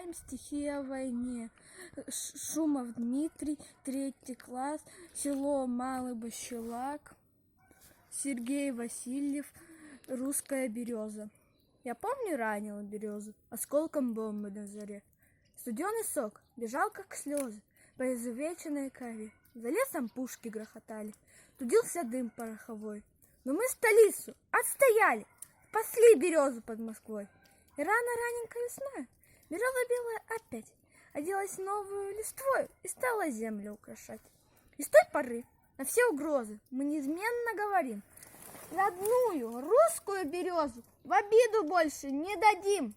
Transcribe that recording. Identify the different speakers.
Speaker 1: читаем стихи о войне. Шумов Дмитрий, 3 класс, село Малый Бащелак, Сергей Васильев, русская береза. Я помню, ранила березу осколком бомбы на заре. Студеный сок бежал, как слезы, по изувеченной коре. За лесом пушки грохотали, тудился дым пороховой. Но мы столицу отстояли, спасли березу под Москвой. И рано раненькой весной береза белая опять оделась новую листвою и стала землю украшать. И с той поры на все угрозы мы неизменно говорим: родную русскую березу в обиду больше не дадим.